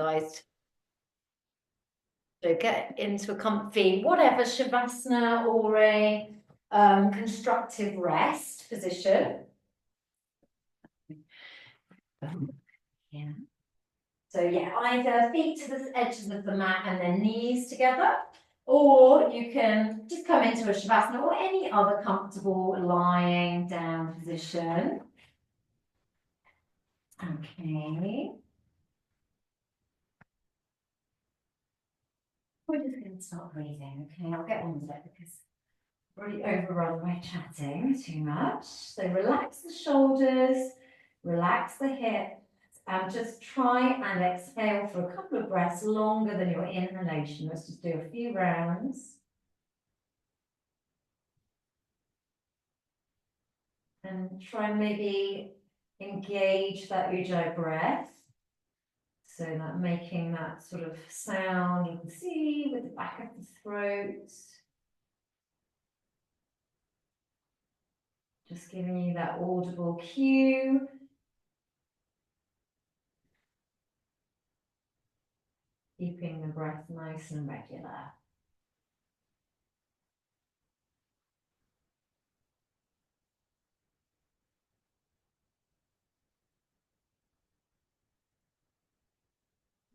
guys. So get into a comfy, whatever, shavasana or a constructive rest position. Yeah. So yeah, either feet to the edges of the mat and then knees together, or you can just come into a shavasana or any other comfortable lying down position. Okay. We're just going to start breathing, okay? I'll get on with it because I've already overrun by chatting too much. So relax the shoulders, relax the hips, and just try and exhale for a couple of breaths longer than your inhalation. Let's just do a few rounds. And try and maybe engage that ujjayi breath. So that making that sort of sound you can see with the back of the throat. Just giving you that audible cue. Keeping the breath nice and regular.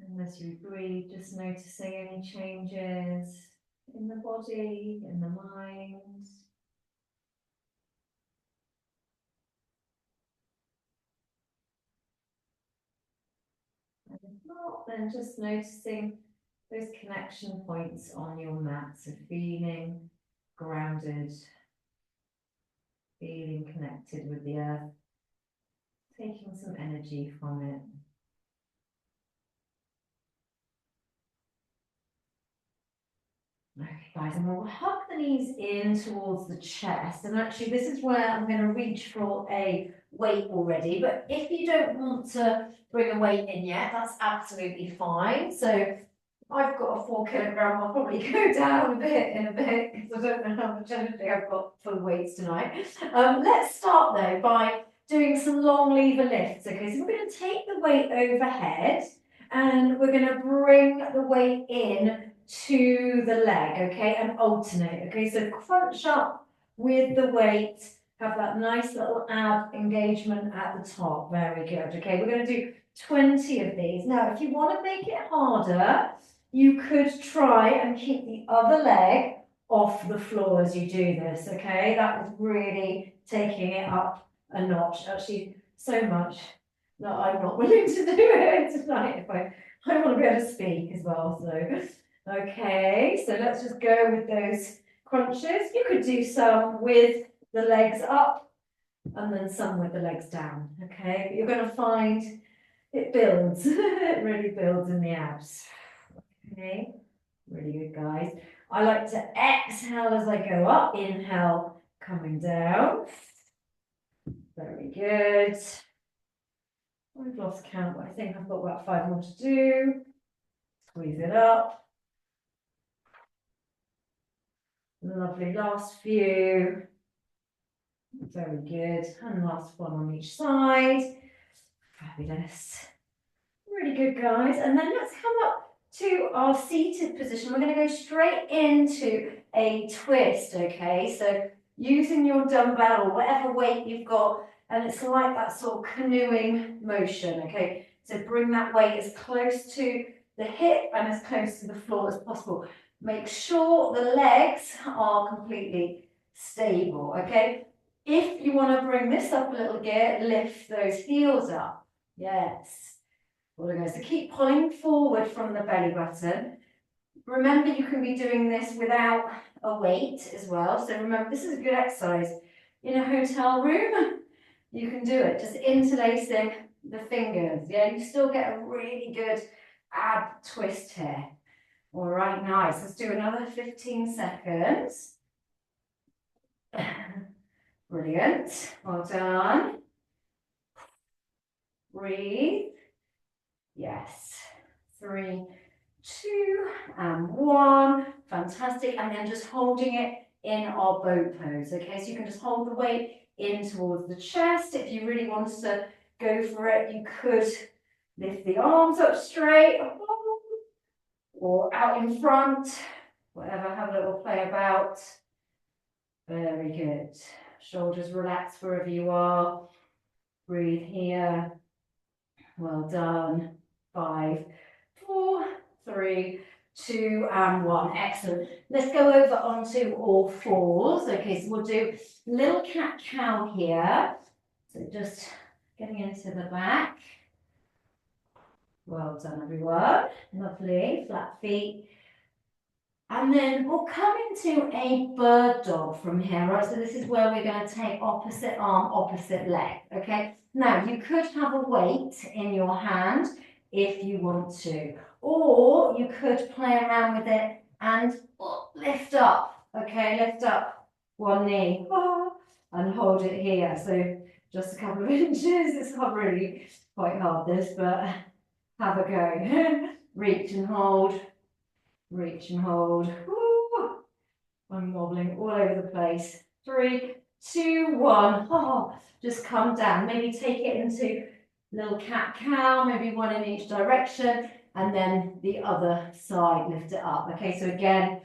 And as you breathe, just noticing any changes in the body, in the mind. And if not, then just noticing those connection points on your mat. So feeling grounded, feeling connected with the earth, taking some energy from it. Okay, guys, and we'll hug the knees in towards the chest. And actually, this is where I'm going to reach for a weight already. But if you don't want to bring a weight in yet, that's absolutely fine. So I've got a 4 kilogram. I'll probably go down a bit in a bit because I don't know how much energy I've got for the weights tonight. Let's start though by doing some long lever lifts. Okay, so we're going to take the weight overhead and we're going to bring the weight in to the leg, okay, and alternate, okay, so crunch up with the weight, have that nice little ab engagement at the top, very good, okay, we're going to do 20 of these. Now, if you want to make it harder, you could try and keep the other leg off the floor as you do this, okay, that is really taking it up a notch, actually, so much that I'm not willing to do it tonight if I want to be able to speak as well, so okay, so let's just go with those crunches. You could do some with the legs up and then some with the legs down, okay? But you're going to find it builds, it really builds in the abs, okay? Really good, guys. I like to exhale as I go up, inhale, coming down. Very good. I've lost count, but I think I've got about 5 more to do. Squeeze it up. Lovely, last few. Very good. And last one on each side. Fabulous. Really good, guys. And then let's come up to our seated position. We're going to go straight into a twist, okay? So using your dumbbell or whatever weight you've got, and it's like that sort of canoeing motion, okay? So bring that weight as close to the hip and as close to the floor as possible. Make sure the legs are completely stable, okay? If you want to bring this up a little gear, lift those heels up. Yes. Well, guys, so keep pulling forward from the belly button. Remember, you can be doing this without a weight as well. So remember, this is a good exercise. In a hotel room, you can do it. Just interlacing the fingers. Yeah, you still get a really good ab twist here. All right, nice. Let's do another 15 seconds. Brilliant. Well done. Breathe. Yes. 3, 2, and 1. Fantastic. And then just holding it in our boat pose. Okay, so you can just hold the weight in towards the chest. If you really wanted to go for it, you could Lift the arms up straight, or out in front, whatever, have a little play about. Very good. Shoulders relax wherever you are. Breathe here. Well done. 5, 4, 3, 2, and 1. Excellent. Let's go over onto all fours. Okay, so we'll do little cat-cow here. So just getting into the back. Well done, everyone. Lovely. Flat feet. And then we'll come into a bird dog from here, right? So this is where we're going to take opposite arm, opposite leg, okay? Now, you could have a weight in your hand if you want to, or you could play around with it and lift up, okay? Lift up one knee and hold it here. So just a couple of inches. It's not really quite hard, this, but have a go. Reach and hold. Reach and hold. Woo. I'm wobbling all over the place. 3, 2, 1. Oh, just come down. Maybe take it into little cat-cow, maybe one in each direction, and then the other side, lift it up. Okay, so again,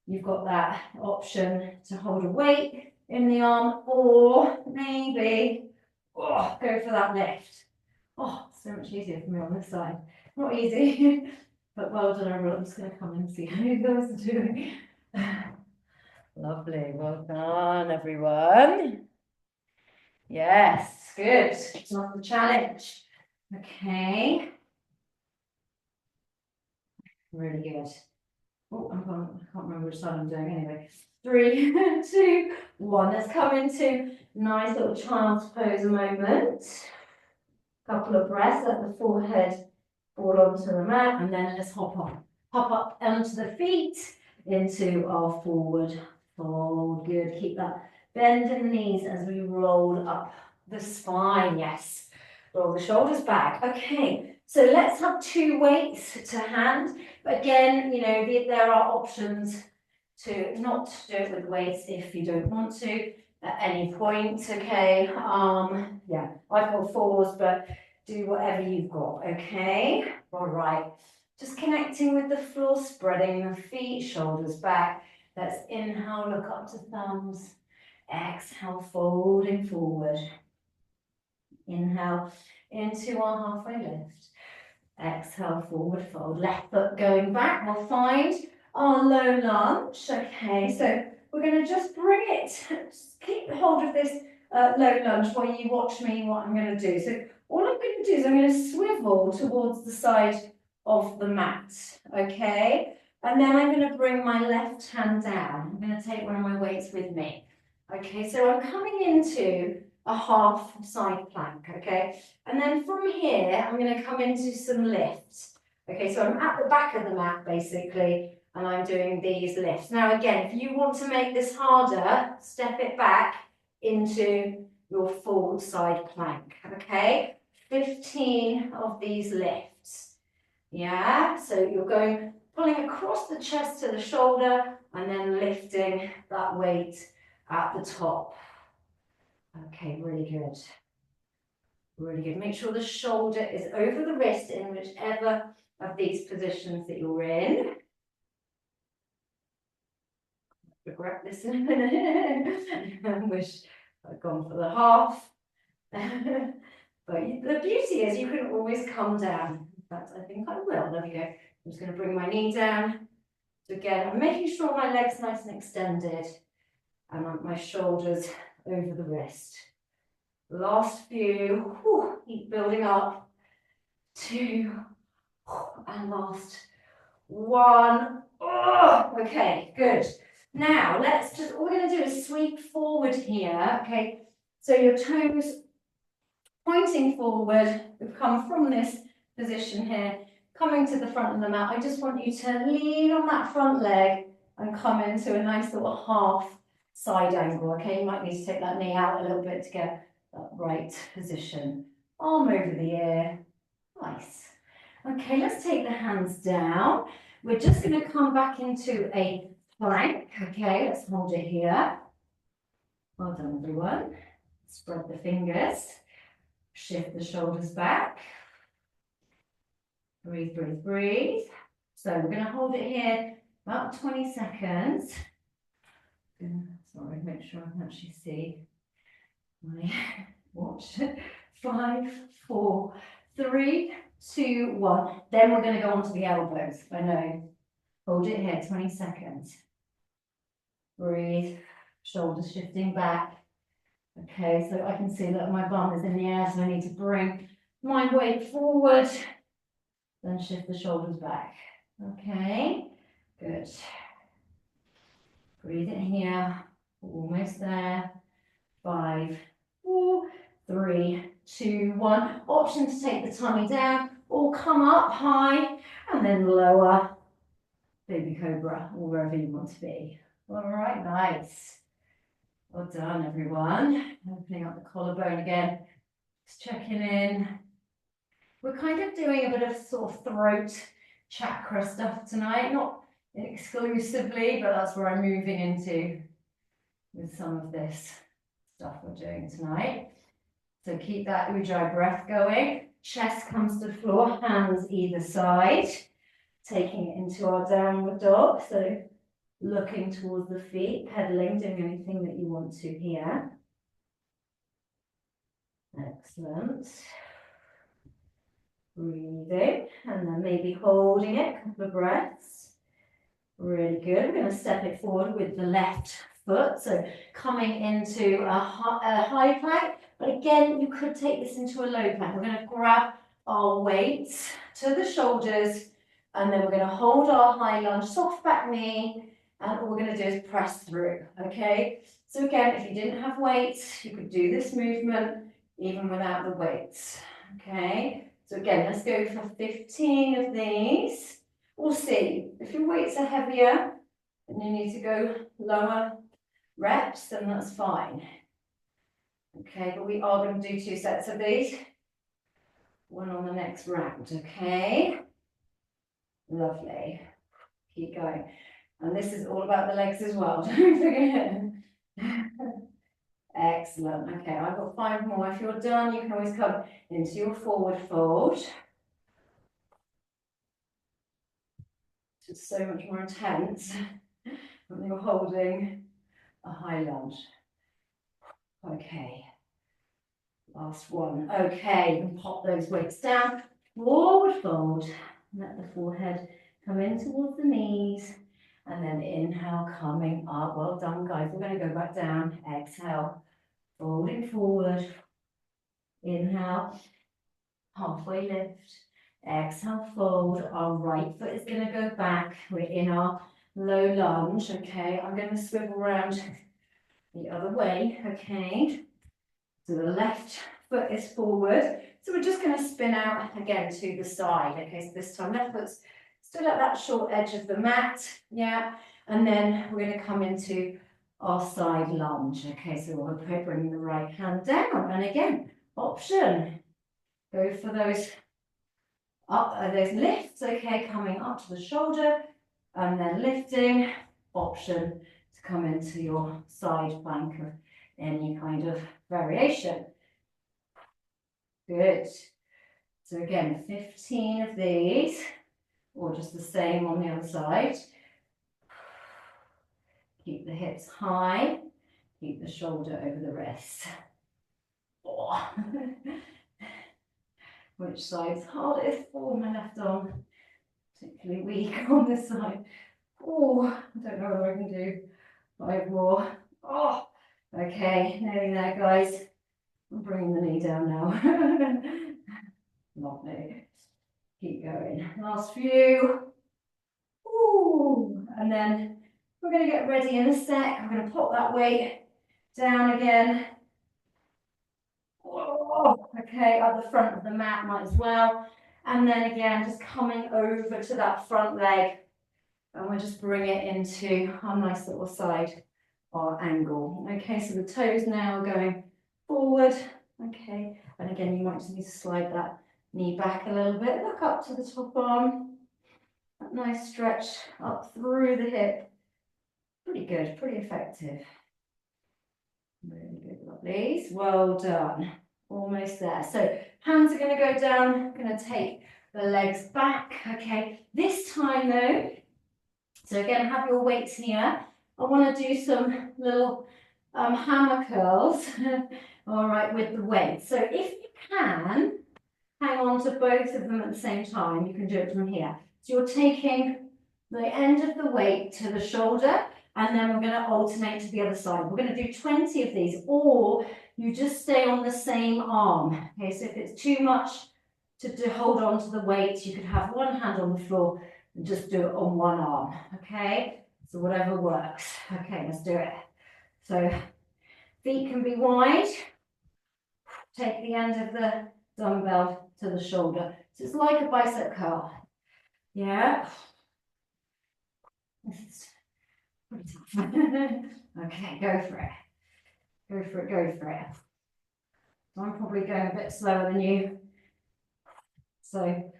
you've got that option to hold a weight in the arm, or maybe go for that lift. Oh, so much easier for me on this side. Not easy. But well done, everyone. I'm just going to come and see how you guys are doing. Lovely. Well done, everyone. Yes, good. It's not the challenge. Okay. Really good. Oh, I can't remember which side I'm doing anyway. 3, 2, 1. Let's come into nice little child's pose a moment. Couple of breaths, let the forehead fall onto the mat, and then let's hop up onto the feet into our forward fold. Good. Keep that bend in the knees as we roll up the spine. Yes. Roll the shoulders back. Okay. So let's have 2 weights to hand. But again, you know, there are options to not do it with weights if you don't want to at any point. Okay. Yeah, I've got 4s, but do whatever you've got, okay? All right, just connecting with the floor, spreading the feet, shoulders back. Let's inhale, look up to thumbs. Exhale, folding forward. Inhale into our halfway lift. Exhale, forward fold. Left foot going back. We'll find our low lunge. Okay, so we're going to just bring it. Just keep hold of this low lunge while you watch me what I'm going to do. So all I'm going to do is I'm going to swivel towards the side of the mat, okay? And then I'm going to bring my left hand down. I'm going to take one of my weights with me. Okay, so I'm coming into a half side plank, okay? And then from here, I'm going to come into some lifts. Okay, so I'm at the back of the mat, basically, and I'm doing these lifts. Now, again, if you want to make this harder, step it back into your full side plank, okay? 15 of these lifts, yeah? So you're pulling across the chest to the shoulder and then lifting that weight at the top. Okay, really good. Really good. Make sure the shoulder is over the wrist in whichever of these positions that you're in. Regret this in a minute. I wish I'd gone for the half. But the beauty is you can always come down. In fact, I think I will. There we go. I'm just going to bring my knee down. So again, I'm making sure my leg's nice and extended and my shoulders over the wrist. Last few. Keep building up. 2. And last 1. Oh, okay, good. Now, all we're going to do is sweep forward here, okay? So your toes pointing forward, we've come from this position here, coming to the front of the mat. I just want you to lean on that front leg and come into a nice little half side angle, okay? You might need to take that knee out a little bit to get that right position. Arm over the ear. Nice. Okay, let's take the hands down. We're just going to come back into a plank. Okay, let's hold it here. Well done, everyone. Spread the fingers. Shift the shoulders back. Breathe, breathe, breathe. So we're going to hold it here about 20 seconds. Sorry, make sure I can actually see my watch. 5, 4, 3, 2, 1. Then we're going to go on to the elbows. I know. Hold it here, 20 seconds. Breathe. Shoulders shifting back. Okay, so I can see that my bum is in the air, so I need to bring my weight forward. Then shift the shoulders back. Okay, good. Breathe in here. Almost there. 5, 4, 3, 2, 1. Option to take the tummy down or come up high and then lower. Baby cobra or wherever you want to be. All right, nice. Well done, everyone. Opening up the collarbone again. Just checking in. We're kind of doing a bit of sort of throat chakra stuff tonight, not exclusively, but that's where I'm moving into with some of this stuff we're doing tonight. So keep that ujjayi breath going. Chest comes to the floor, hands either side, taking it into our downward dog. So looking towards the feet, pedaling, doing anything that you want to here. Excellent. Breathing, and then maybe holding it, a couple of breaths. Really good. We're going to step it forward with the left foot, so coming into a high plank, but again, you could take this into a low plank. We're going to grab our weights to the shoulders, and then we're going to hold our high lunge, soft back knee, and all we're going to do is press through, okay? So again, if you didn't have weights, you could do this movement even without the weights, okay? So again, let's go for 15 of these. We'll see. If your weights are heavier and you need to go lower reps, then that's fine. Okay, but we are going to do 2 sets of these. One on the next round, okay? Lovely. Keep going. And this is all about the legs as well, don't forget. Excellent. Okay, I've got 5 more. If you're done, you can always come into your forward fold. It's so much more intense when you're holding a high lunge. Okay. Last one. Okay, you can pop those weights down. Forward fold. Let the forehead come in towards the knees. And then inhale, coming up. Well done, guys. We're going to go back down. Exhale. Folding forward. Inhale. Halfway lift. Exhale, fold. Our right foot is going to go back. We're in our low lunge. Okay, I'm going to swivel around the other way. Okay. So the left foot is forward. So we're just going to spin out again to the side. Okay, so this time left foot's still at that short edge of the mat. Yeah. And then we're going to come into our side lunge. Okay, so we'll bring the right hand down. And again, option. Go for those those lifts. Okay, coming up to the shoulder and then lifting. Option to come into your side plank of any kind of variation. Good. So again, 15 of these, or just the same on the other side. Keep the hips high, keep the shoulder over the wrist. Oh. Which side's hardest? Oh, my left arm, particularly weak on this side. Oh, I don't know whether I can do 5 more. Oh, okay, nearly there, guys. I'm bringing the knee down now. Lovely. Keep going. Last few. Ooh. And then we're going to get ready in a sec. I'm going to pop that weight down again. Oh, okay, at the front of the mat might as well. And then again, just coming over to that front leg. And we'll just bring it into our nice little side or angle. Okay, so the toes now are going forward. Okay, and again, you might just need to slide that knee back a little bit. Look up to the top arm. That nice stretch up through the hip. Pretty good, pretty effective. Really good, lovelies. Well done. Almost there. So hands are going to go down. I'm going to take the legs back. Okay, this time though, so again, have your weights here. I want to do some little hammer curls, all right, with the weights. So if you can, hang on to both of them at the same time. You can do it from here. So you're taking the end of the weight to the shoulder, and then we're going to alternate to the other side. We're going to do 20 of these, or you just stay on the same arm. Okay, so if it's too much to hold on to the weight, you could have one hand on the floor and just do it on one arm. Okay, so whatever works. Okay, let's do it. So feet can be wide. Take the end of the dumbbell to the shoulder. So it's like a bicep curl. Yeah. This is pretty tough. Okay, go for it. Go for it, go for it. So I'm probably going a bit slower than you. So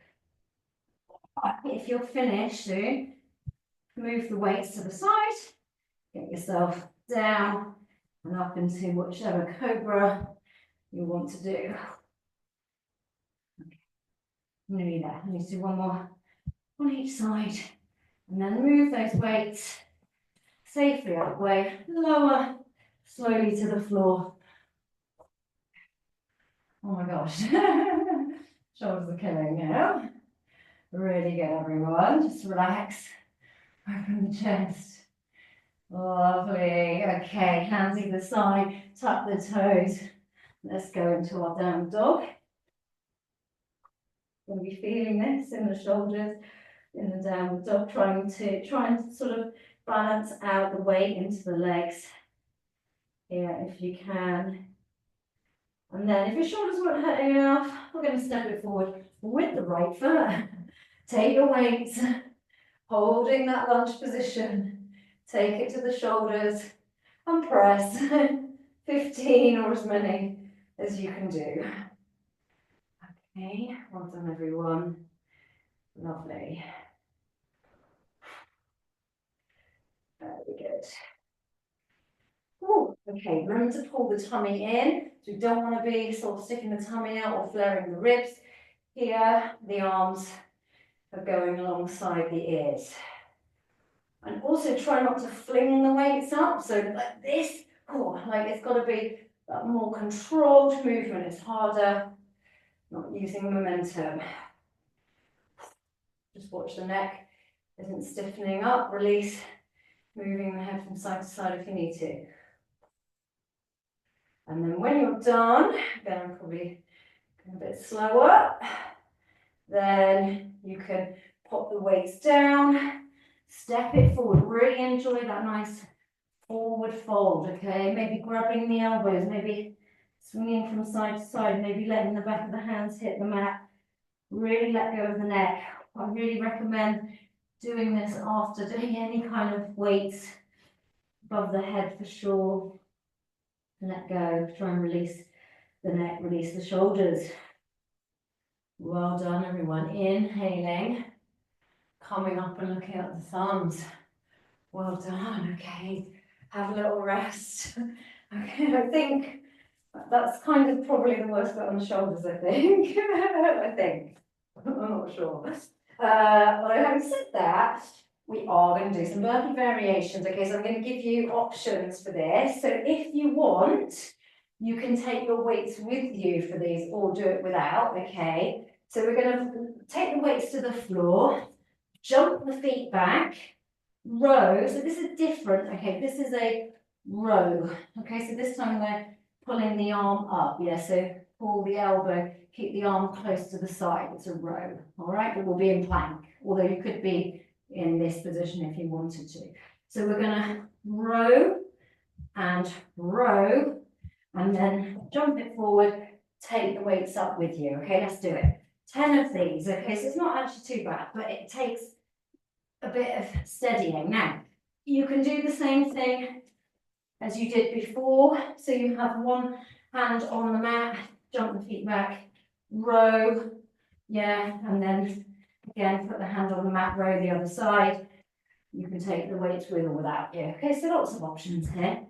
if you're finished soon, move the weights to the side, get yourself down and up into whichever cobra you want to do. Okay. Nearly there. I need to do one more on each side. And then move those weights safely out of the way, lower slowly to the floor. Oh my gosh. Shoulders are killing now. Really good, everyone. Just relax. Open the chest. Lovely. Okay, hands either side, tuck the toes. Let's go into our down dog. Going to be feeling this in the shoulders, in the downward dog, trying to sort of balance out the weight into the legs here if you can. And then if your shoulders weren't hurting enough, we're going to step it forward with the right foot. Take your weights, holding that lunge position. Take it to the shoulders and press 15 or as many as you can do. Okay, well done everyone. Lovely. Very good. Ooh, okay, remember to pull the tummy in. So we don't want to be sort of sticking the tummy out or flaring the ribs. Here, the arms are going alongside the ears. And also try not to fling the weights up. So like this, oh, like it's got to be a more controlled movement. It's harder, not using momentum. Just watch the neck isn't stiffening up. Release, moving the head from side to side if you need to. And then when you're done, again, I'm probably going a bit slower, then you can pop the weights down, step it forward. Really enjoy that nice forward fold, okay? Maybe grabbing the elbows, maybe swinging from side to side, maybe letting the back of the hands hit the mat. Really let go of the neck. I really recommend doing this after doing any kind of weights above the head for sure. Let go, try and release the neck, release the shoulders. Well done, everyone. Inhaling, coming up and looking at the thumbs. Well done, okay. Have a little rest. Okay, I think that's kind of probably the worst bit on the shoulders, I think. I think. I'm not sure. Well, having said that, we are going to do some burpee variations. Okay, so I'm going to give you options for this. So if you want, you can take your weights with you for these or do it without, okay? So we're going to take the weights to the floor, jump the feet back, row. So this is different, okay? This is a row, okay? So this time we're pulling the arm up, yeah? So pull the elbow, keep the arm close to the side. It's a row, all right? But we'll be in plank, although you could be in this position if you wanted to. So we're going to row, and then jump it forward, take the weights up with you. Okay, let's do it. 10 of these, okay, so it's not actually too bad, but it takes a bit of steadying. Now, you can do the same thing as you did before. So you have one hand on the mat, jump the feet back, row, yeah, and then again, put the hand on the mat, row the other side. You can take the weights with or without you. Okay, so lots of options here.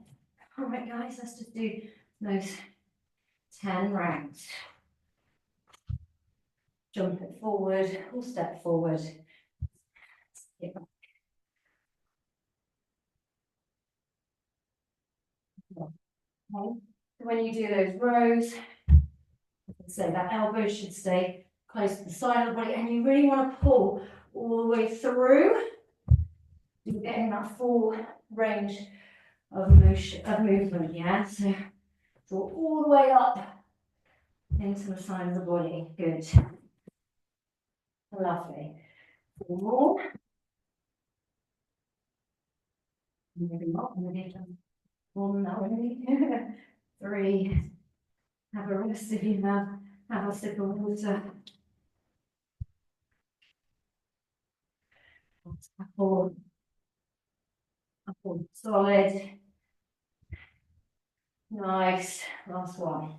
All right, guys, let's just do those 10 rounds. jump it forward or step forward. Okay. So when you do those rows, so that elbow should stay close to the side of the body, and you really want to pull all the way through. You're getting that full range of motion, of movement, yeah? So draw all the way up into the side of the body. Good. Lovely. 4 more. Maybe not, maybe more than that one. 3. Have a rest if you have a sip of water. 4. Solid. Nice. Last one.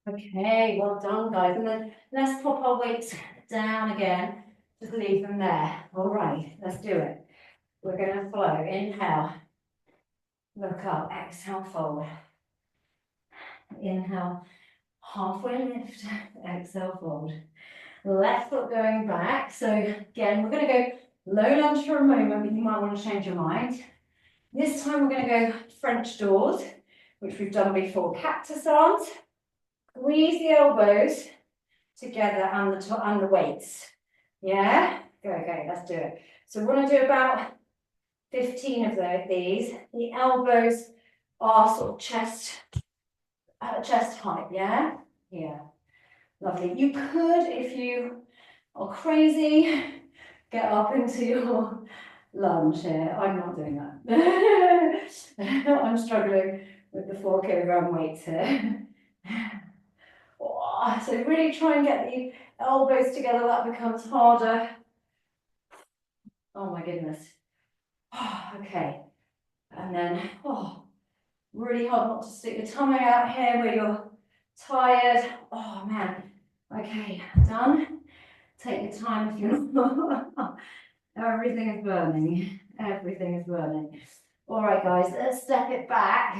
Okay, well done, guys. And then let's pop our weights down again. Just leave them there. All right, let's do it. We're going to flow. Inhale. Look up. Exhale, fold. Inhale. Halfway lift. Exhale, fold. Left foot going back. So again, we're going to go low lunge for a moment, but you might want to change your mind. This time we're going to go French doors, which we've done before. Cactus arms. Squeeze the elbows together and the weights. Yeah? Okay, let's do it. So we're going to do about 15 of these. The elbows are sort of chest height, yeah? Yeah. Lovely. You could, if you are crazy, get up into your lunge here. I'm not doing that. I'm struggling with the 4 kilogram weights here. So really try and get the elbows together. That becomes harder. Oh my goodness. Okay. And then, really hard not to stick your tummy out here where you're tired. Oh man. Okay, done. Take your time if you're not. Everything is burning. Everything is burning. All right, guys, let's step it back.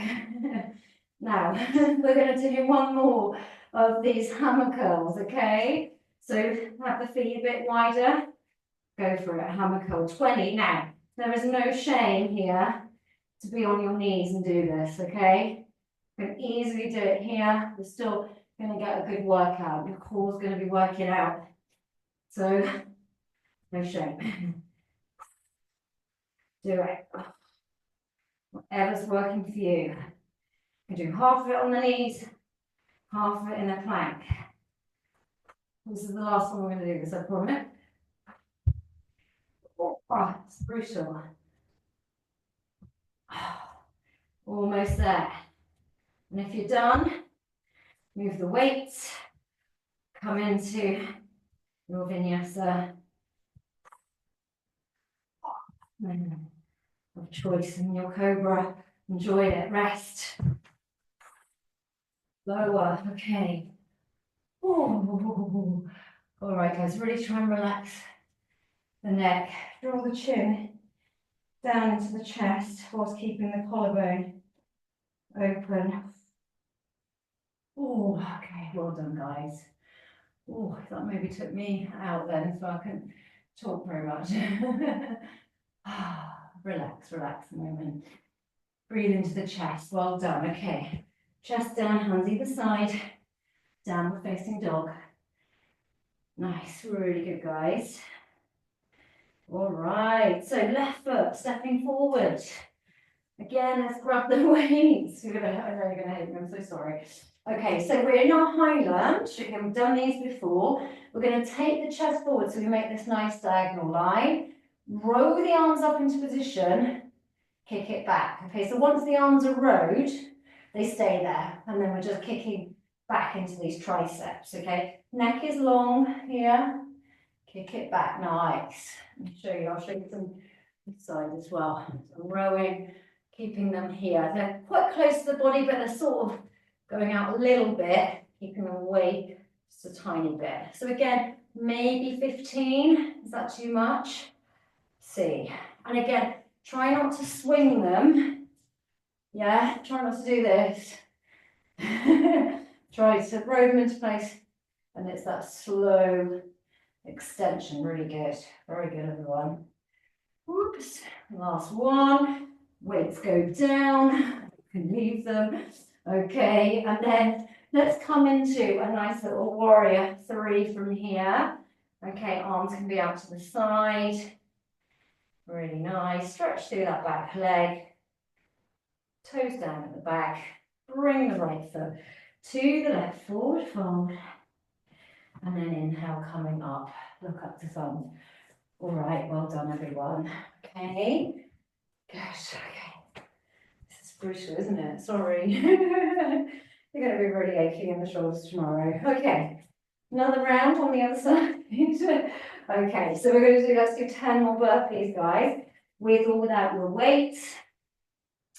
Now, we're going to do one more of these hammer curls, okay? So have the feet a bit wider. Go for it, hammer curl. 20. Now, there is no shame here to be on your knees and do this, okay? You can easily do it here. You're still going to get a good workout. Your core's going to be working out. So, no shame. Do it. Whatever's working for you. You can do half of it on the knees, half of it in a plank. This is the last one we're going to do this, I promise. Oh, it's brutal. Almost there. And if you're done, move the weights, come into your vinyasa of choice in your cobra. Enjoy it, rest. Lower, okay. Ooh. All right, guys, really try and relax the neck. Draw the chin down into the chest whilst keeping the collarbone open. Oh, okay, well done, guys. Oh, that maybe took me out then, so I couldn't talk very much. Relax, relax a moment. Breathe into the chest, well done, okay. Chest down, hands either side, downward facing dog. Nice, really good, guys. All right, so left foot stepping forward. Again, let's grab the weights. I know you're gonna hate me, I'm so sorry. Okay, so we're in our high lunge. Again, we've done these before. We're going to take the chest forward so we make this nice diagonal line. Roll the arms up into position. Kick it back. Okay, so once the arms are rowed, they stay there. And then we're just kicking back into these triceps. Okay, neck is long here. Kick it back. Nice. I'll show you some this side as well. So rowing, keeping them here. They're quite close to the body, but they're sort of going out a little bit, keeping them away just a tiny bit. So again, maybe 15. Is that too much? See. And again, try not to swing them. Yeah, try not to do this. Try to roll them into place, and it's that slow extension. Really good. Very good, everyone. Whoops. Last one. Weights go down. You can leave them. Okay, and then let's come into a nice little warrior three from here. Okay, arms can be out to the side. Really nice. Stretch through that back leg. Toes down at the back. Bring the right foot to the left, forward fold. And then inhale, coming up. Look up to thumbs. All right, well done, everyone. Okay, good. Okay. This is brutal, isn't it? Sorry. You're going to be really achy in the shoulders tomorrow. Okay, another round on the other side. Okay, so we're going to do, let's do 10 more burpees, guys, with or without your weight.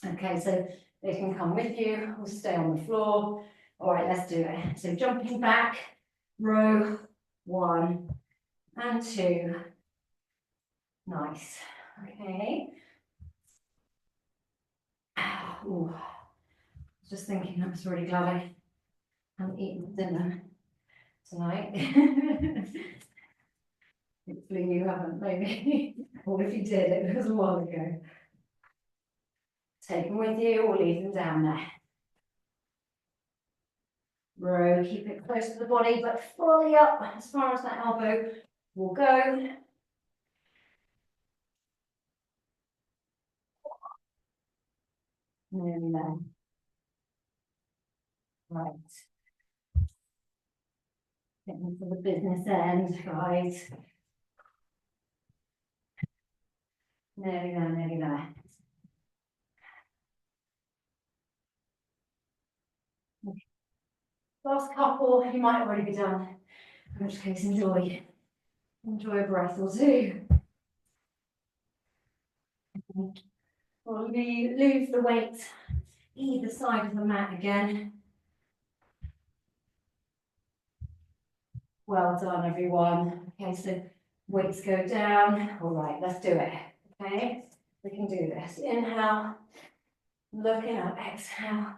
Okay, so they can come with you or stay on the floor. All right, let's do it. So jumping back, row 1 and 2. Nice. Okay. Ooh. Just thinking, I'm just really glad I haven't eaten dinner tonight. Hopefully you haven't, maybe. Or if you did, it was a while ago. Take them with you or leave them down there. Row, keep it close to the body, but fully up as far as that elbow will go. Nearly there. Right. Getting to the business end, guys. Nearly there, nearly there. Last couple, you might already be done. In which case, enjoy a breath or two. We'll leave the weight either side of the mat again. Well done, everyone. Okay, so weights go down. All right, let's do it. Okay, we can do this. Inhale, looking up, exhale,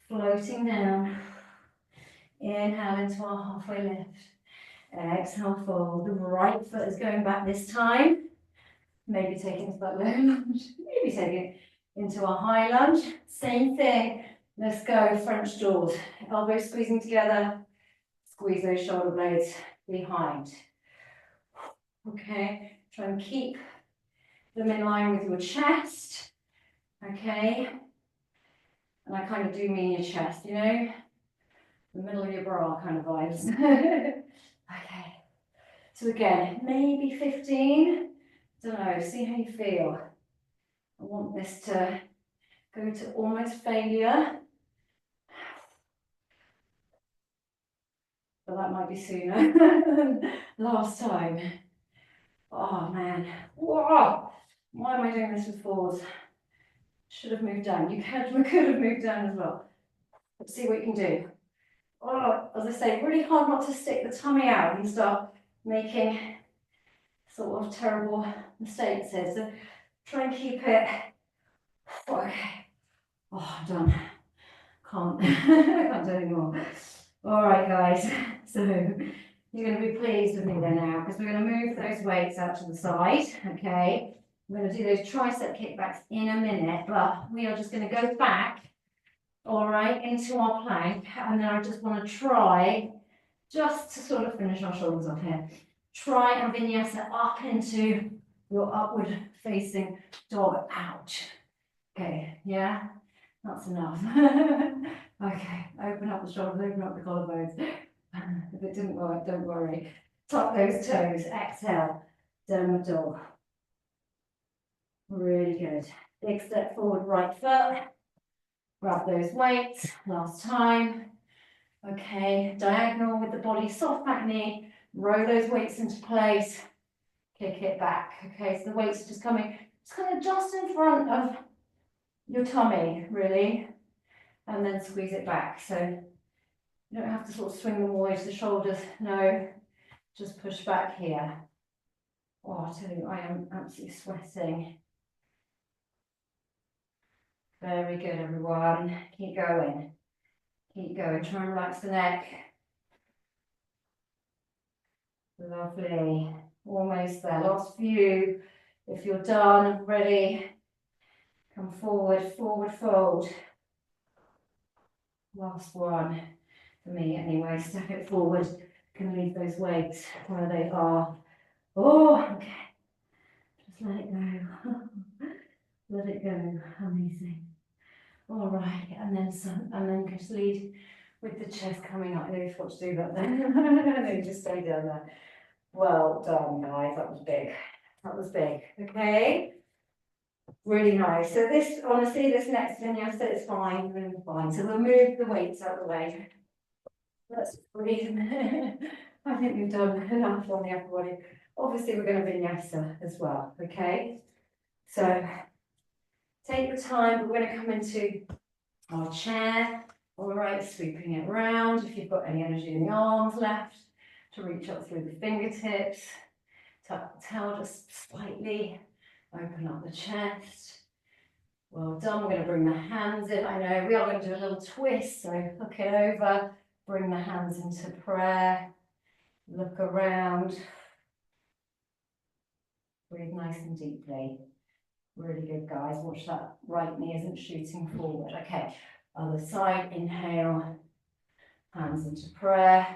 floating down. Inhale into our halfway lift. Exhale, fold. The right foot is going back this time. Maybe take it into that low lunge. Maybe take it into a high lunge. Same thing. Let's go, French doors. Elbows squeezing together. Squeeze those shoulder blades behind. Okay, try and keep them in line with your chest. Okay, and I kind of do mean your chest, you know, the middle of your bra kind of vibes. Okay, so again, maybe 15. Don't know, see how you feel. I want this to go to almost failure. But that might be sooner than last time. Oh man, whoa! Why am I doing this with fours? Should have moved down. You could have moved down as well. Let's see what you can do. Oh, as I say, really hard not to stick the tummy out and start making sort of terrible mistakes here. So try and keep it. Okay. Oh, I'm done. Can't. Can't do anymore. All right, guys. So you're going to be pleased with me then now, because we're going to move those weights out to the side. Okay. We're going to do those tricep kickbacks in a minute, but we are just going to go back, all right, into our plank. And then I just want to try, just to sort of finish our shoulders off here, try and vinyasa up into your upward facing dog. Ouch. Okay, yeah, that's enough. Okay, open up the shoulders, open up the collarbones. If it didn't work, don't worry. Tuck those toes, exhale, downward dog. Really good. Big step forward, right foot. Grab those weights, last time. Okay, diagonal with the body, soft back knee. Row those weights into place. Kick it back. Okay, so the weights are just coming, it's kind of just in front of your tummy, really. And then squeeze it back. So you don't have to sort of swing them all the way to the shoulders. No, just push back here. Oh, I tell you, I am absolutely sweating. Very good, everyone. Keep going. Keep going, try and relax the neck. Lovely, almost there, last few. If you're done, ready, come forward, forward fold. Last one, for me anyway, step it forward, can leave those weights where they are. Oh, okay, just let it go, let it go, amazing. All right, and then some, and then just lead with the chest coming up. I know you forgot to do that then. No, you just stay down there. Well done, guys, that was big. That was big, okay? Really nice. So this, honestly, this next vinyasa is fine, really fine. So we'll move the weights out of the way. Let's breathe. I think we've done enough on the upper body. Obviously, we're going to vinyasa as well, okay? So take your time. We're going to come into our chair. All right, sweeping it round. If you've got any energy in the arms left, to reach up through the fingertips. Tuck the tail just slightly. Open up the chest. Well done. We're going to bring the hands in. I know we are going to do a little twist, so hook it over. Bring the hands into prayer. Look around. Breathe nice and deeply. Really good, guys. Watch that right knee isn't shooting forward. Okay, other side. Inhale. Hands into prayer.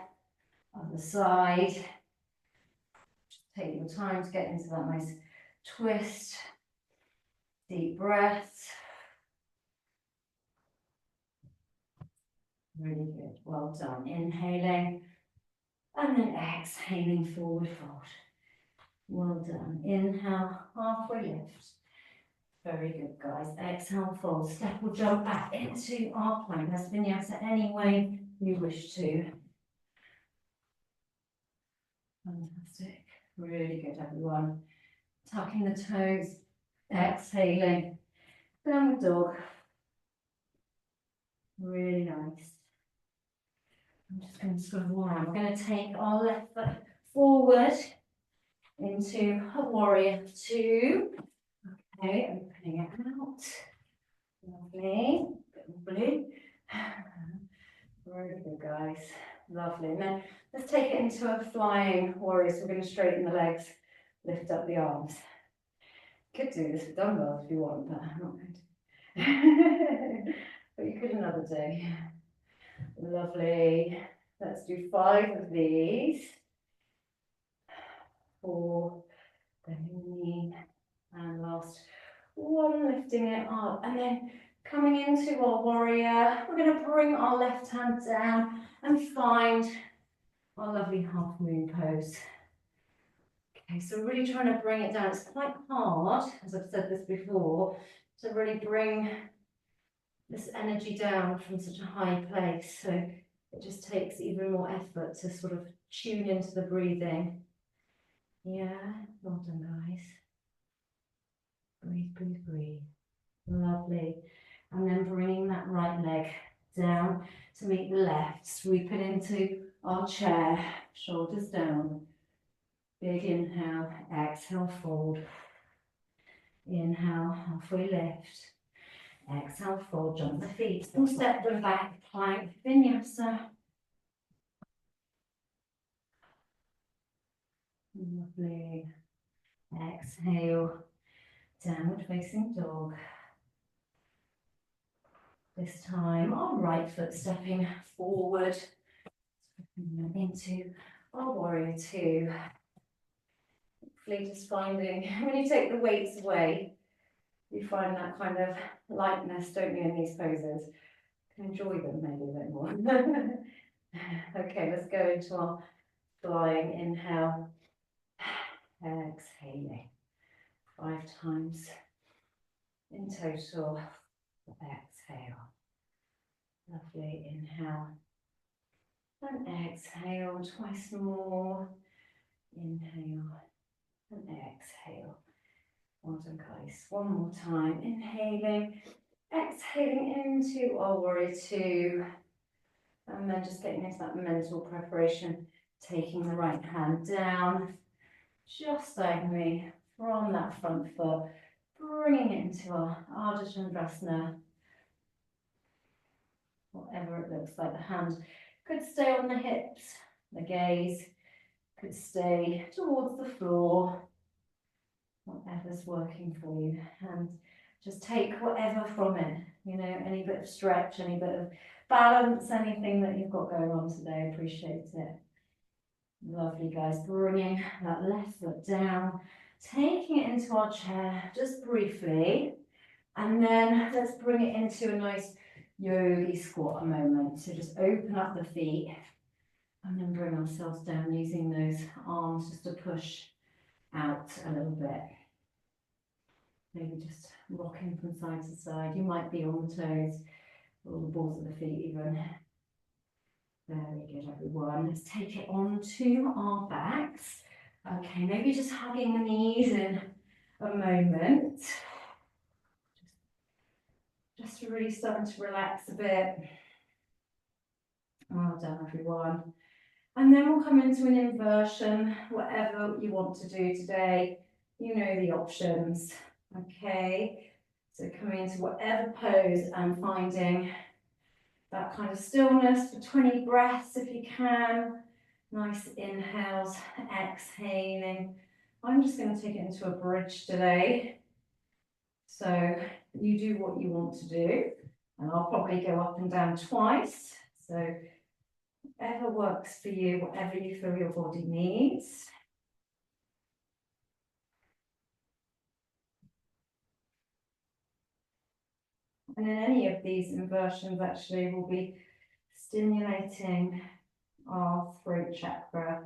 Other side. Take your time to get into that nice twist. Deep breaths. Really good. Well done. Inhaling. And then exhaling, forward fold. Well done. Inhale, halfway lift. Very good, guys. Exhale, fold. Step or jump back into our plank. That's vinyasa any way you wish to. Fantastic. Really good, everyone. Tucking the toes. Exhaling. Downward dog. Really nice. I'm just going to sort of warm. We're going to take our left foot forward into a warrior two. Okay, opening it out. Lovely. Lovely. Very good, guys. Lovely. And then let's take it into a flying warrior. So we're going to straighten the legs, lift up the arms. Could do this with dumbbells if you want, but I'm not going to. But you could another day. Lovely. Let's do 5 of these. 4, bending the knee, and last one, lifting it up, and then coming into our warrior. We're going to bring our left hand down and find our lovely half moon pose. Okay, so we're really trying to bring it down. It's quite hard, as I've said this before, to really bring this energy down from such a high place. So it just takes even more effort to sort of tune into the breathing. Yeah, well done, guys. Breathe, breathe, breathe. Lovely. And then bringing that right leg down to meet the left. Sweep it into our chair. Shoulders down. Big inhale. Exhale, fold. Inhale, halfway lift. Exhale, fold. Jump the feet. And step them back. Plank vinyasa. Lovely. Exhale. Downward facing dog. This time, our right foot stepping forward into our warrior two. Hopefully just finding, when you take the weights away, you find that kind of lightness, don't you, in these poses. You can enjoy them maybe a bit more. Okay, let's go into our flying inhale. Exhaling. 5 times in total. Exhale. Lovely. Inhale. And exhale. Twice more. Inhale. And exhale. Well done, guys. One more time. Inhaling. Exhaling into our warrior two. And then just getting into that mental preparation. Taking the right hand down. Just diagonally from that front foot. Bringing it into our Ardha Chandrasana. whatever it looks like. The hand could stay on the hips, the gaze could stay towards the floor, whatever's working for you. And just take whatever from it, you know, any bit of stretch, any bit of balance, anything that you've got going on today. Appreciate it. Lovely, guys. Bringing that left foot down, taking it into our chair just briefly, and then let's bring it into a nice yogi squat a moment. So just open up the feet and then bring ourselves down using those arms just to push out a little bit. Maybe just rocking from side to side. You might be on the toes or the balls of the feet even. Very good, everyone. Let's take it onto our backs. Okay, maybe just hugging the knees in a moment. Just really starting to relax a bit. Well done, everyone. And then we'll come into an inversion, whatever you want to do today. You know the options, okay? So coming into whatever pose and finding that kind of stillness for 20 breaths if you can. Nice inhales, exhaling. I'm just going to take it into a bridge today. So you do what you want to do. And I'll probably go up and down twice. So whatever works for you, whatever you feel your body needs. And in any of these inversions, actually, we'll be stimulating our throat chakra.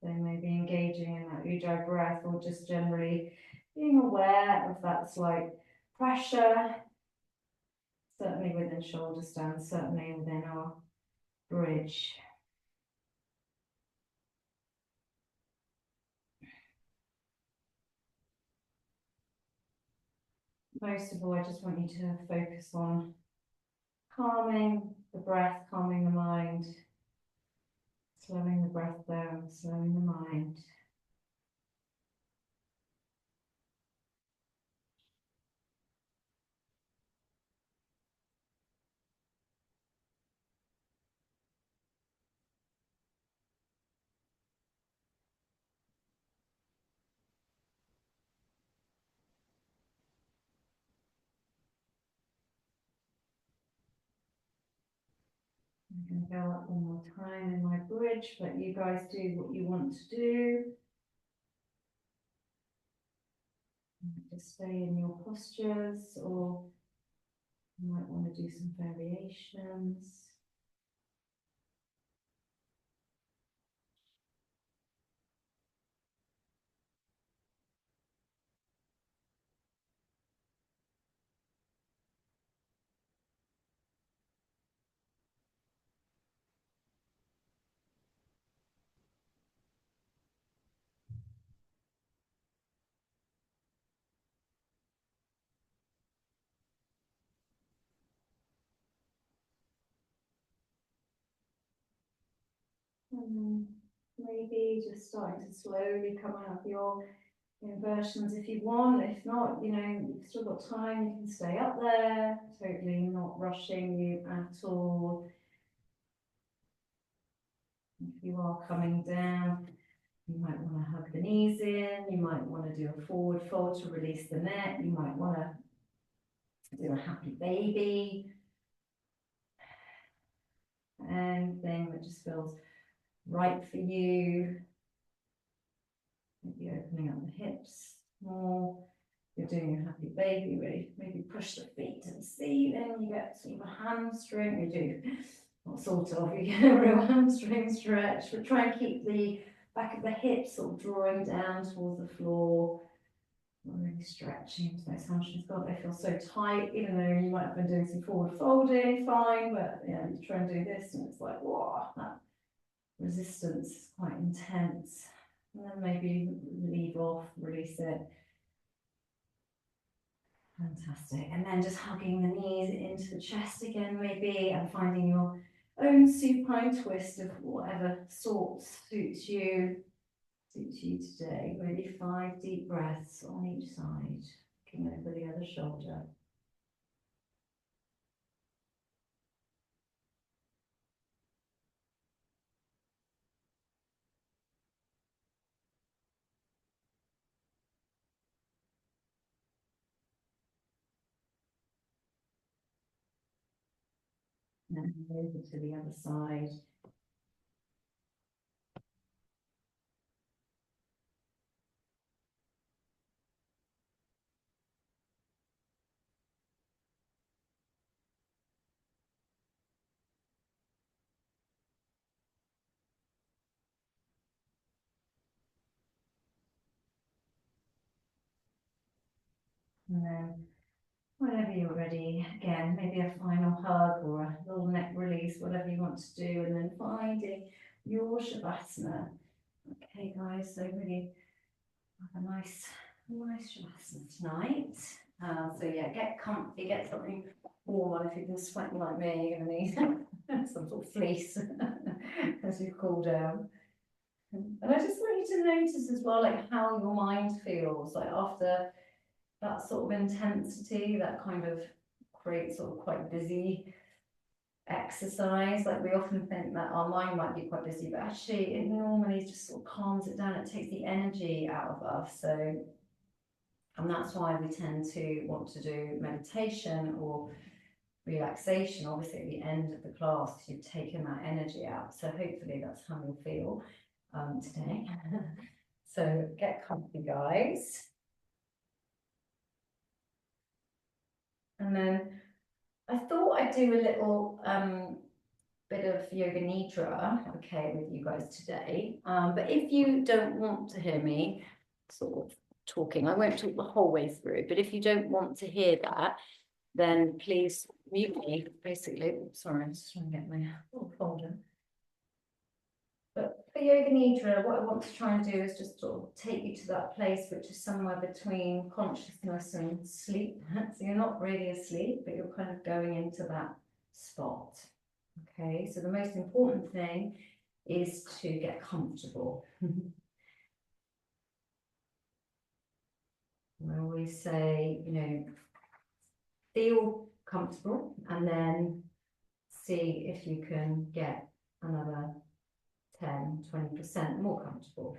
So maybe engaging in that ujjayi breath, or just generally being aware of that slight pressure, certainly within shoulder stand, certainly within our bridge. Most of all, I just want you to focus on calming the breath, calming the mind, slowing the breath down, slowing the mind. I'm going to go up one more time in my bridge, but you guys do what you want to do. Just stay in your postures, or you might want to do some variations. And maybe just starting to slowly come out of your inversions if you want. If not, you know, you've still got time, you can stay up there, totally not rushing you at all. If you are coming down, you might want to hug the knees in, you might want to do a forward fold to release the neck, you might want to do a happy baby. Anything that just feels right for you. Maybe opening up the hips more. You're doing a happy baby, really maybe push the feet to the ceiling, you get sort of a hamstring, you do, not sort of, you get a real hamstring stretch, but try and keep the back of the hips sort of drawing down towards the floor, really stretching into those hamstrings. God, they feel so tight, even though you might have been doing some forward folding, fine, but yeah, you try and do this and it's like, wow, that resistance is quite intense. And then maybe leave off, release it. Fantastic. And then just hugging the knees into the chest again, maybe, and finding your own supine twist of whatever sort suits you. suits you today. Maybe 5 deep breaths on each side, looking over the other shoulder. And then over to the other side. And then whenever you're ready, again, maybe a final hug or a little neck release, whatever you want to do, and then finding your Shavasana. Okay, guys, so really have a nice Shavasana tonight. So yeah, get comfy, get something warm on. If you've been sweating like me, you're going to need some sort of fleece as you cool down. And I just want you to notice as well, like how your mind feels, like after that sort of intensity, that kind of creates sort of quite busy exercise. Like we often think that our mind might be quite busy, but actually it normally just sort of calms it down. It takes the energy out of us. So, and that's why we tend to want to do meditation or relaxation, obviously at the end of the class, because you've taken that energy out. So hopefully that's how you'll feel today. So get comfy, guys. And then I thought I'd do a little bit of yoga nidra, okay, with you guys today. But if you don't want to hear me sort of talking, I won't talk the whole way through, but if you don't want to hear that, then please mute me, basically. Sorry, I'm just trying to get my little folder. But for yoga nidra, what I want to try and do is just sort of take you to that place which is somewhere between consciousness and sleep. So you're not really asleep, but you're kind of going into that spot. Okay, so the most important thing is to get comfortable. I always say, you know, feel comfortable and then see if you can get another 10–20% more comfortable.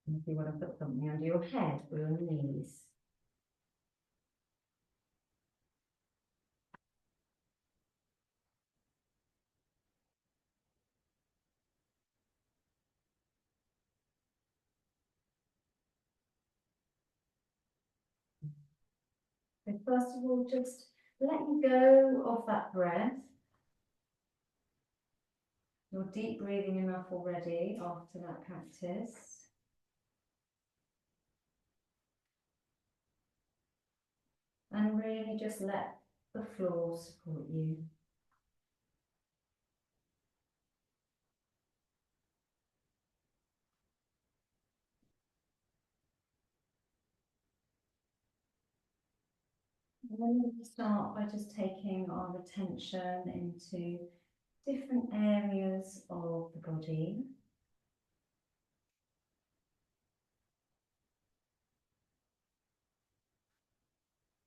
And if you want to put something under your head or your knees. So first of all, just letting go of that breath. You're deep breathing enough already after that practice. And really just let the floor support you. And then we'll start by just taking our attention into different areas of the body.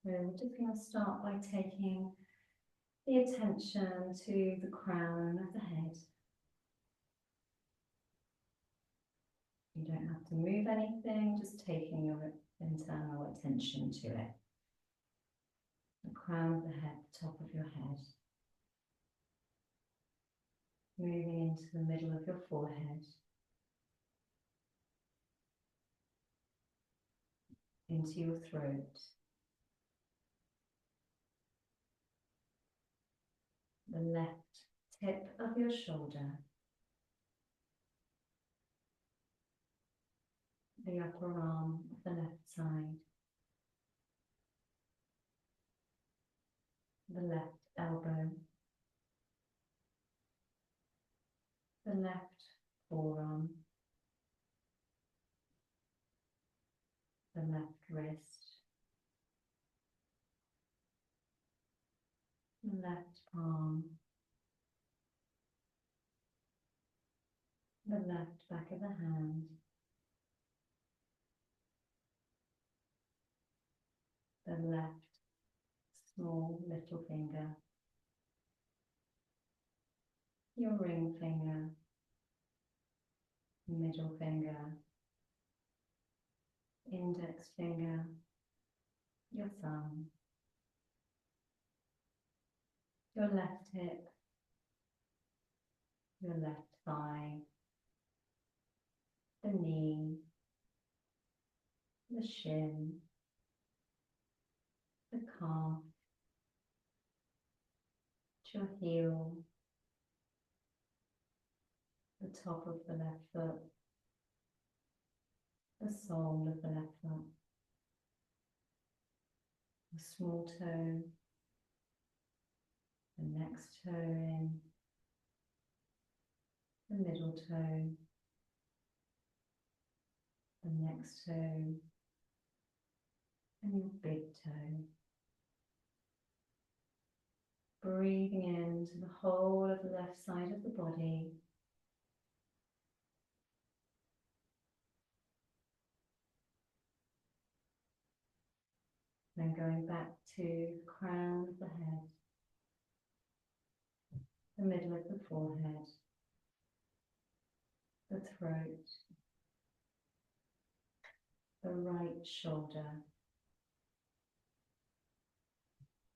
So we're just going to start by taking the attention to the crown of the head. You don't have to move anything, just taking your internal attention to it. The crown of the head, the top of your head. Moving into the middle of your forehead. Into your throat. The left tip of your shoulder. The upper arm of the left side. The left elbow. The left forearm. The left wrist. left palm, the left back of the hand, the left small little finger, your ring finger, middle finger, index finger, your thumb, your left hip, your left thigh, the knee, the shin, the calf, your heel, the top of the left foot, the sole of the left foot, the small toe, the next toe in, the middle toe, the next toe, and your big toe. Breathing into the whole of the left side of the body. Then going back to the crown of the head, the middle of the forehead, the throat, the right shoulder,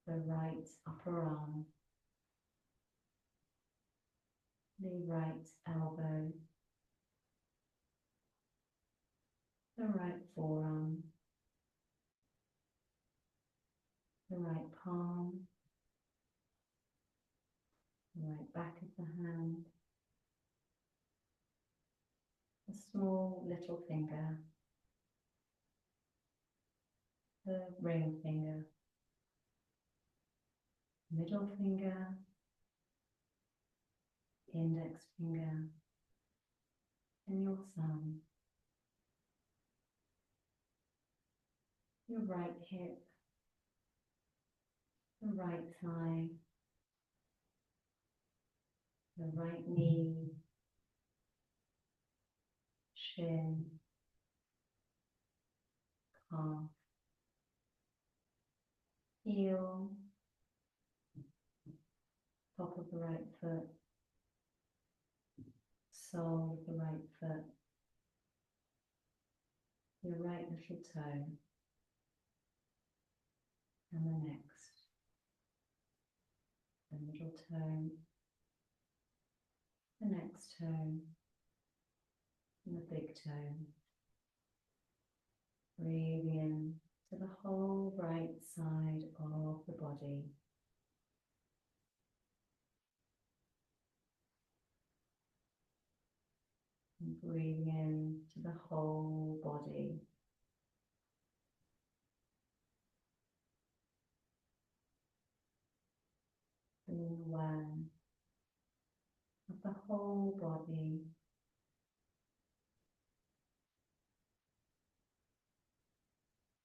the right upper arm, the right elbow, the right forearm, the right palm, the right back of the hand, the small little finger, the ring finger, middle finger, index finger, and your thumb, your right hip, the right thigh, the right knee, shin, calf, heel, top of the right foot, sole of the right foot, your right little toe, and the next, the middle toe, the next toe, and the big toe. Breathing in to the whole right side of the body. And breathing in to the whole body. Being aware of the whole body.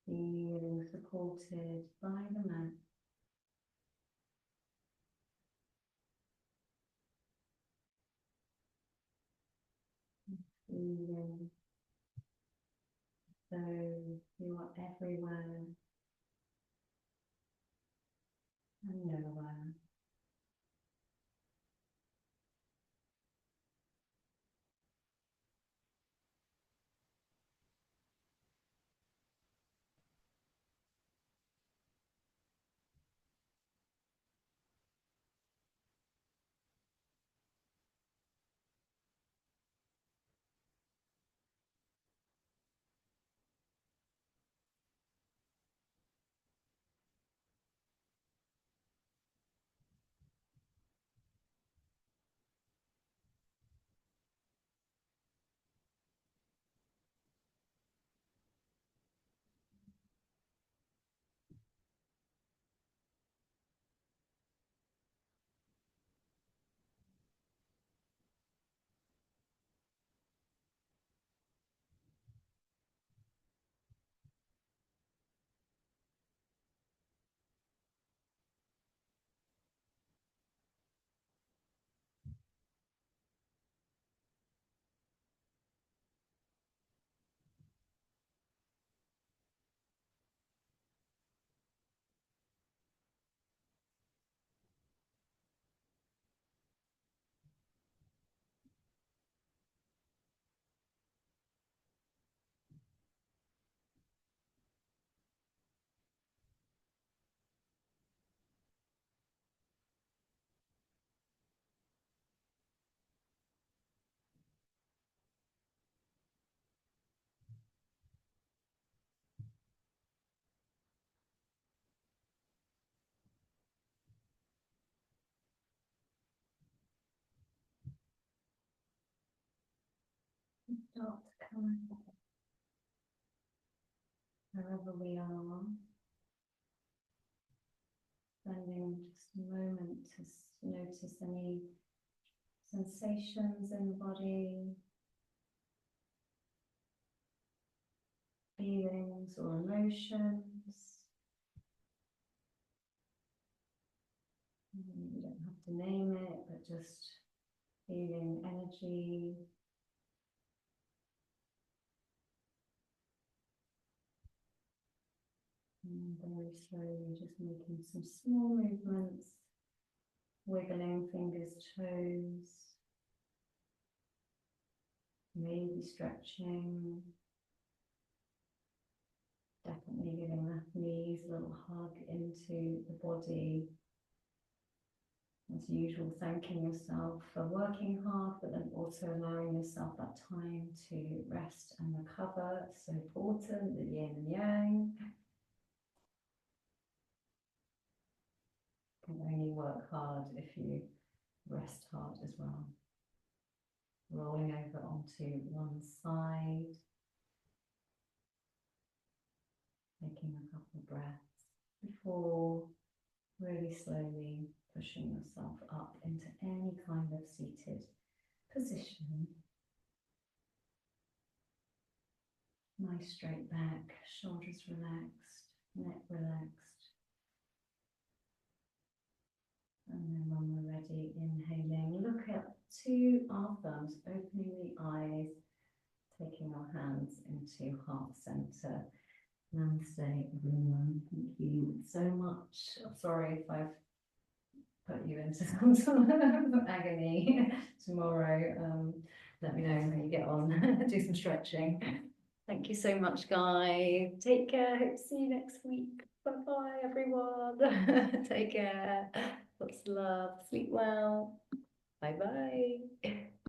Feeling supported by the mat. Feeling so you are everywhere and nowhere. start to come wherever we are. Spending just a moment to notice any sensations in the body, feelings or emotions. You don't have to name it, but just feeling energy. And very slowly just making some small movements, wiggling fingers, toes, maybe stretching. Definitely giving the knees a little hug into the body. As usual, thanking yourself for working hard, but then also allowing yourself that time to rest and recover. It's so important, the yin and yang. You can only work hard if you rest hard as well. Rolling over onto one side. Taking a couple of breaths before really slowly pushing yourself up into any kind of seated position. Nice straight back, shoulders relaxed, neck relaxed. And then when we're ready, inhaling, look up to our thumbs, opening the eyes, taking our hands into heart center. Namaste, everyone. Thank you so much. I'm sorry if I've put you into some sort of agony tomorrow. Let me know how you get on. Do some stretching. Thank you so much, guys. Take care. Hope to see you next week. Bye-bye, everyone. Take care. Lots of love. Sleep well. Bye-bye.